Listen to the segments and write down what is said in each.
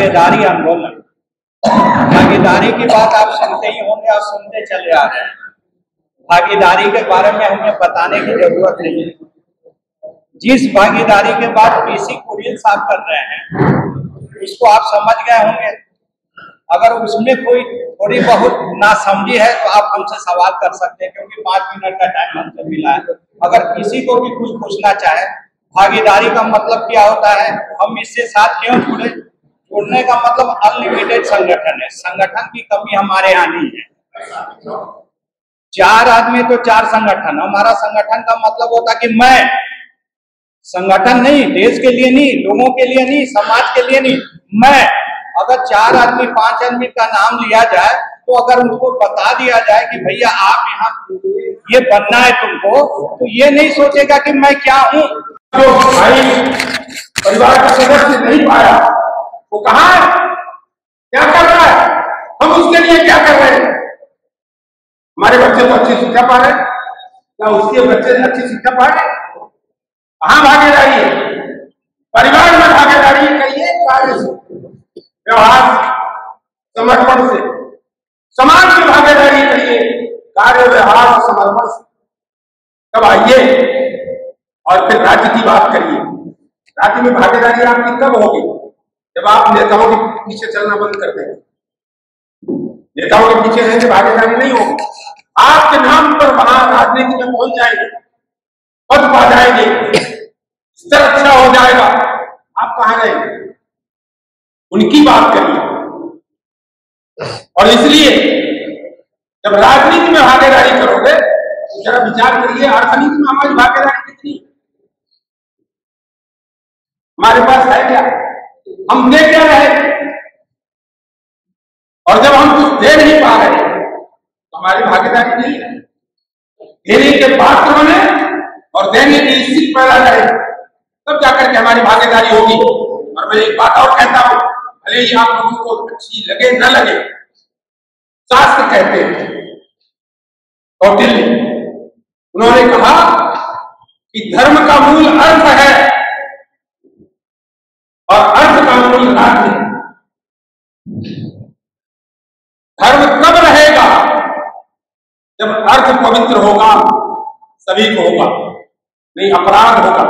भागीदारी आंदोलन, भागीदारी की बात आप सुनते ही होंगे और सुनते चले आ रहे हैं। भागीदारी के बारे में हमें बताने की जरूरत नहीं है। जिस भागीदारी के बाद पीसी कुरियन साहब कर रहे हैं उसको आप समझ गए होंगे। अगर उसमें कोई थोड़ी बहुत नासमझी है तो आप हमसे सवाल कर सकते हैं, क्योंकि 5 मिनट का टाइम हमसे मिला है। अगर किसी को भी कुछ पूछना चाहे, भागीदारी का मतलब क्या होता है, हम इससे साथ क्यों जुड़े? जुड़ने का मतलब अनलिमिटेड संगठन है। संगठन की कमी हमारे यहाँ नहीं है। 4 आदमी तो 4 संगठन। हमारा संगठन का मतलब होता कि मैं, संगठन नहीं, देश के लिए नहीं, लोगों के लिए नहीं, समाज के लिए नहीं, मैं। अगर 4 आदमी 5 आदमी का नाम लिया जाए तो अगर उनको बता दिया जाए कि भैया आप यहाँ ये बनना है तुमको, तो ये नहीं सोचेगा कि मैं क्या हूँ। जो भाई परिवार का सदस्य नहीं पाया वो कहाँ है, क्या कर रहा है, हम उसके लिए क्या कर रहे हैं? हमारे बच्चे तो अच्छी शिक्षा पा रहे हैं, क्या उसके बच्चे अच्छी शिक्षा पा रहे हैं? कहाँ भागीदारी है? परिवार में भागीदारी करिए, कार्य से, व्यवहार से, समर्पण से। समाज में भागीदारी करिए, कार्य व्यवहार समर्पण से। तब आइए और फिर राज्य की बात करिए। राज्य में भागीदारी आपकी कब होगी? जब आप नेताओं के पीछे चलना बंद कर देंगे। नेताओं के पीछे रहने भागीदारी नहीं होगी। आपके नाम पर वहां राजनीति में पहुंच जाएंगे, पद पा जाएंगे, स्तर अच्छा हो जाएगा, आप कहां रहेंगे? उनकी बात करिए। और इसलिए जब राजनीति में भागीदारी करोगे तो जरा विचार करिए, अर्थनीति में हमारी भागीदारी कितनी है? हमारे पास है क्या? हम दे क्या रहे? और जब हम कुछ दे नहीं पा रहे तो हमारी भागीदारी नहीं है। देने के पात्र बने और देने की इच्छा पैदा करें, तब जाकर के हमारी भागीदारी होगी। और मैं एक बात और कहता हूं, भले ही आप लोगों को अच्छी लगे न लगे, शास्त्र कहते हैं, कौटिल्य, उन्होंने कहा कि धर्म का मूल अर्थ है और अर्थ का मूल राज्य है। धर्म कब रहेगा? जब अर्थ पवित्र होगा, सभी को होगा, नहीं अपराध होगा।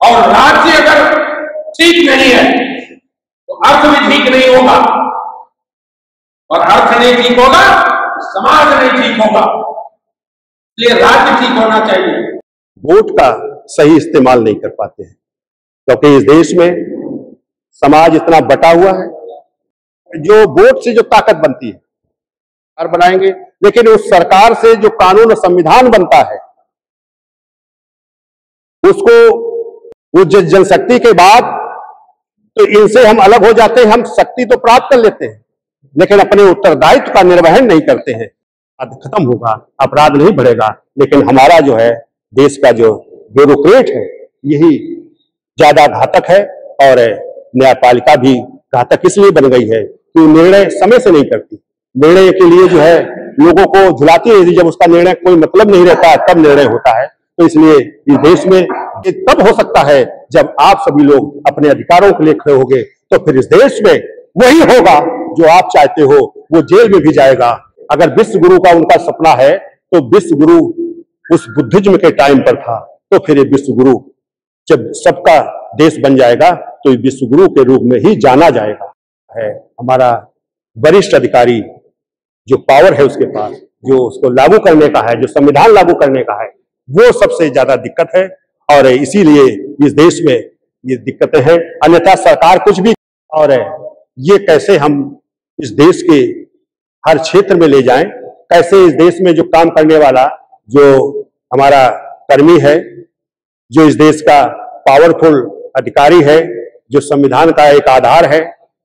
और राज्य अगर ठीक नहीं है तो अर्थ भी ठीक नहीं होगा, और अर्थ नहीं ठीक होगा तो समाज नहीं ठीक होगा। इसलिए राज्य ठीक होना चाहिए। वोट का सही इस्तेमाल नहीं कर पाते हैं, क्योंकि इस देश में समाज इतना बटा हुआ है। जो वोट से जो ताकत बनती है सरकार बनाएंगे, लेकिन उस सरकार से जो कानून और संविधान बनता है उसको वो जनशक्ति के बाद तो इनसे हम अलग हो जाते हैं। हम शक्ति तो प्राप्त कर लेते हैं लेकिन अपने उत्तरदायित्व का निर्वहन नहीं करते हैं। खत्म होगा, अपराध नहीं बढ़ेगा, लेकिन हमारा जो है देश का जो ब्यूरोक्रेट है यही ज्यादा घातक है। और न्यायपालिका भी घातक इसलिए बन गई है कि निर्णय समय से नहीं करती। निर्णय के लिए जो है लोगों को झुलाती है, जब उसका निर्णय कोई मतलब नहीं रहता तब निर्णय होता है। तो इसलिए इस देश में ये तब हो सकता है जब आप सभी लोग अपने अधिकारों के लिए खड़े होंगे, तो फिर इस देश में वही होगा जो आप चाहते हो। वो जेल में भी जाएगा। अगर विश्व गुरु का उनका सपना है तो विश्व गुरु उस बुद्धिज्म के टाइम पर था, तो फिर ये विश्व गुरु जब सबका देश बन जाएगा तो विश्व गुरु के रूप में ही जाना जाएगा। है हमारा वरिष्ठ अधिकारी जो पावर है उसके पास, जो उसको लागू करने का है, जो संविधान लागू करने का है, वो सबसे ज्यादा दिक्कत है। और इसीलिए इस देश में ये दिक्कतें हैं। अन्यथा सरकार कुछ भी, और ये कैसे हम इस देश के हर क्षेत्र में ले जाएं, कैसे इस देश में जो काम करने वाला जो हमारा कर्मी है, जो इस देश का पावरफुल अधिकारी है, जो संविधान का एक आधार है,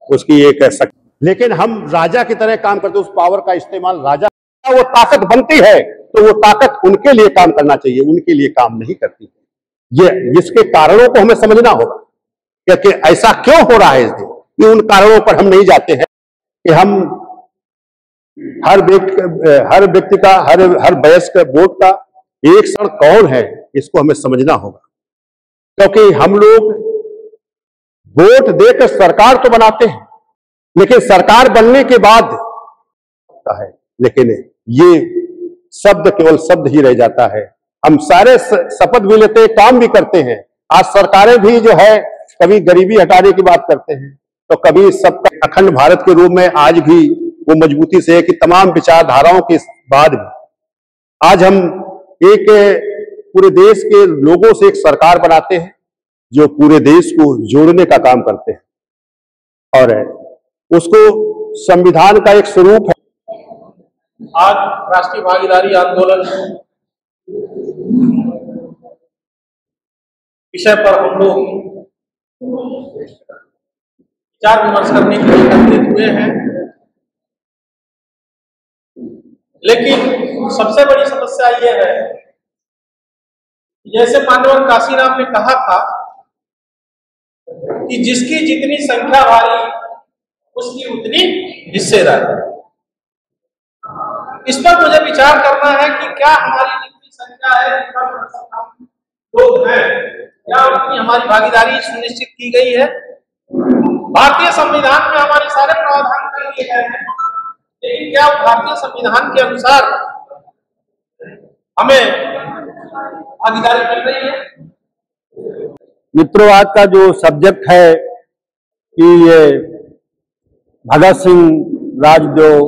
उसकी एक लेकिन हम राजा की तरह काम करते, उस पावर का इस्तेमाल राजा, वो ताकत बनती है तो वो ताकत उनके लिए काम करना चाहिए, उनके लिए काम नहीं करती। ये इसके कारणों को हमें समझना होगा कि ऐसा क्यों हो रहा है इस दिन। कि उन कारणों पर हम नहीं जाते हैं कि हम हर व्यक्ति का, हर वयस्क वोट का एक क्षण कौन है, इसको हमें समझना होगा। क्योंकि हम लोग वोट देकर सरकार तो बनाते हैं, लेकिन सरकार बनने के बाद है, लेकिन ये शब्द केवल शब्द ही रह जाता है। हम सारे शपथ भी लेते हैं, काम भी करते हैं। आज सरकारें भी जो है कभी गरीबी हटाने की बात करते हैं, तो कभी सबका अखंड भारत के रूप में आज भी वो मजबूती से है कि तमाम विचारधाराओं के बाद भी आज हम एक पूरे देश के लोगों से एक सरकार बनाते हैं जो पूरे देश को जोड़ने का काम करते हैं, और उसको संविधान का एक स्वरूप है। आज राष्ट्रीय भागीदारी आंदोलन विषय पर हम लोग विचार विमर्श करने के लिए एकत्रित हुए हैं, लेकिन सबसे बड़ी समस्या यह है, जैसे मानवर काशीराम ने कहा था कि जिसकी जितनी संख्या भारी उसकी उतनी हिस्सेदारी। इस पर मुझे विचार करना है कि क्या हमारी जितनी संख्या है, लोग हैं, क्या उतनी हमारी भागीदारी सुनिश्चित की गई है। भारतीय संविधान में हमारे सारे प्रावधान कर दिए गए हैं, लेकिन क्या भारतीय संविधान के अनुसार हमें भागीदारी मिल रही है? मित्रों, आज का जो सब्जेक्ट है कि ये भगत सिंह, राजद्रोह,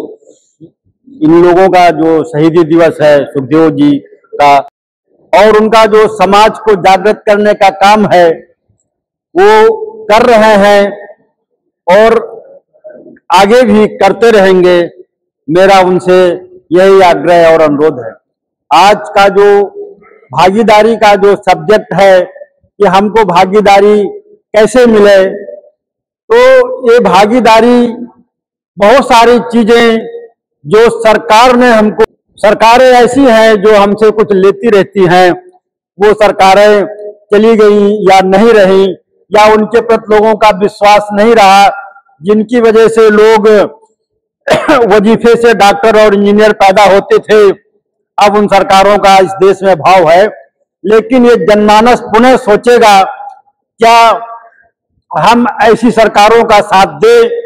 इन लोगों का जो शहीदी दिवस है सुखदेव जी का, और उनका जो समाज को जागृत करने का काम है वो कर रहे हैं और आगे भी करते रहेंगे। मेरा उनसे यही आग्रह और अनुरोध है। आज का जो भागीदारी का जो सब्जेक्ट है कि हमको भागीदारी कैसे मिले, तो ये भागीदारी बहुत सारी चीजें जो सरकार ने हमको, सरकारें ऐसी हैं जो हमसे कुछ लेती रहती हैं, वो सरकारें चली गई या नहीं रही, या उनके प्रति लोगों का विश्वास नहीं रहा, जिनकी वजह से लोग वजीफे से डॉक्टर और इंजीनियर पैदा होते थे। अब उन सरकारों का इस देश में भाव है, लेकिन ये जनमानस पुनः सोचेगा, क्या हम ऐसी सरकारों का साथ दे?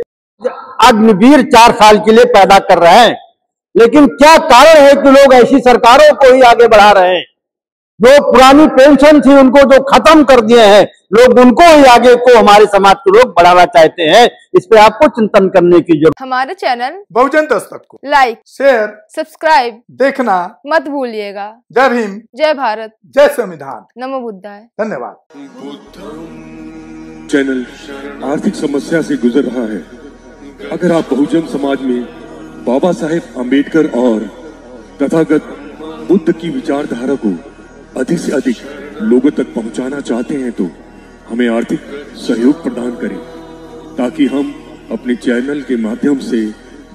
अग्निवीर 4 साल के लिए पैदा कर रहे हैं, लेकिन क्या कारण है कि लोग ऐसी सरकारों को ही आगे बढ़ा रहे हैं? जो पुरानी पेंशन थी उनको जो खत्म कर दिए हैं, लोग उनको ही आगे को हमारे समाज के लोग बढ़ाना चाहते हैं। इस पे आपको चिंतन करने की जरूरत। हमारे चैनल बहुजन दस्तक को लाइक, शेयर, सब्सक्राइब देखना मत भूलिएगा। जय भीम, जय भारत, जय संविधान, नमो बुद्धाय। धन्यवाद। चैनल आर्थिक समस्या से गुजर रहा है। अगर आप बहुजन समाज में बाबा साहेब अम्बेडकर और तथागत बुद्ध की विचारधारा को अधिक से अधिक लोगों तक पहुंचाना चाहते हैं तो हमें आर्थिक सहयोग प्रदान करें, ताकि हम अपने चैनल के माध्यम से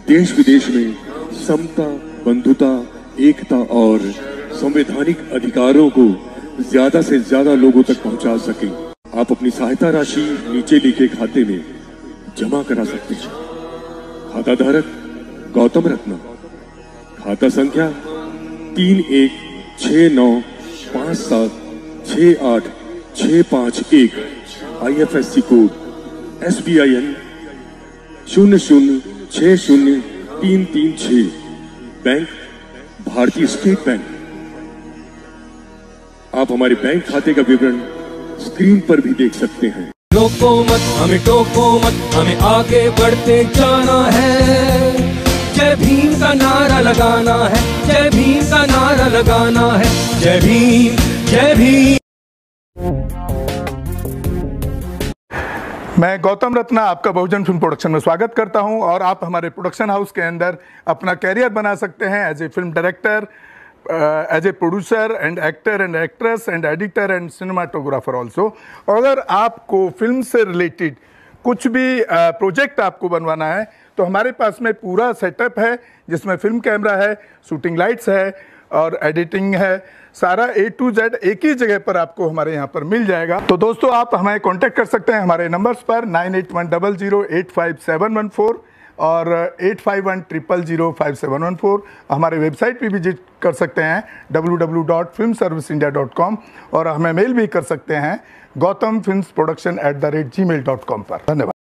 देश विदेश में समता, बंधुता, एकता और संवैधानिक अधिकारों को ज्यादा से ज्यादा लोगों तक पहुंचा सकें। आप अपनी सहायता राशि नीचे लिखे खाते में जमा करा सकते हैं। खाता धारक गौतम रत्न, खाता संख्या 3169576865 IFSC कोड SBIN 0060336, बैंक भारतीय स्टेट बैंक। आप हमारे बैंक खाते का विवरण स्क्रीन पर भी देख सकते हैं। रोको मत, हमें टोको मत, हमें आगे बढ़ते जाना है। जय भीम का नारा लगाना है, जय भीम का नारा लगाना है। जय भीम, जय भीम। मैं गौतम रत्ना आपका बहुजन फिल्म प्रोडक्शन में स्वागत करता हूं, और आप हमारे प्रोडक्शन हाउस के अंदर अपना कैरियर बना सकते हैं as a film director, as a producer and actor and actress and editor and cinematographer also. अगर आपको फिल्म से रिलेटेड कुछ भी प्रोजेक्ट आपको बनवाना है तो हमारे पास में पूरा सेटअप है, जिसमें फिल्म कैमरा है, शूटिंग लाइट्स है और एडिटिंग है। सारा A to Z एक ही जगह पर आपको हमारे यहाँ पर मिल जाएगा। तो दोस्तों, आप हमें कांटेक्ट कर सकते हैं हमारे नंबर्स पर 9810085714। और 8510005714 हमारे वेबसाइट पे विजिट कर सकते हैं www.filmserviceindia.com और हमें मेल भी कर सकते हैं gautamfilmsproduction@gmail.com पर। धन्यवाद।